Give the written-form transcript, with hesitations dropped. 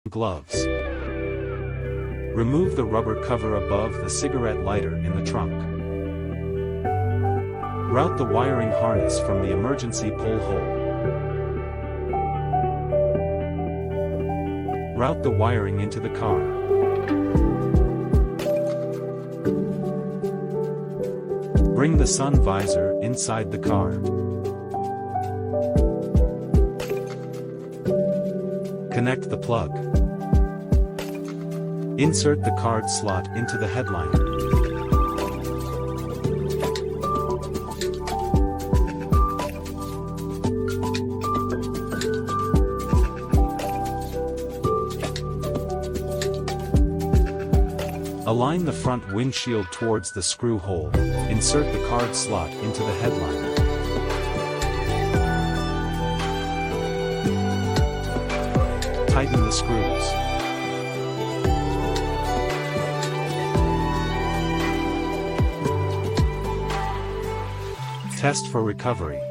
Gloves. Remove the rubber cover above the cigarette lighter in the trunk. Route the wiring harness from the emergency pull hole. Route the wiring into the car. Bring the sun visor inside the car. Connect the plug. Insert the card slot into the headliner. Align the front windshield towards the screw hole. Insert the card slot into the headliner. Tighten the screws. Test for recovery.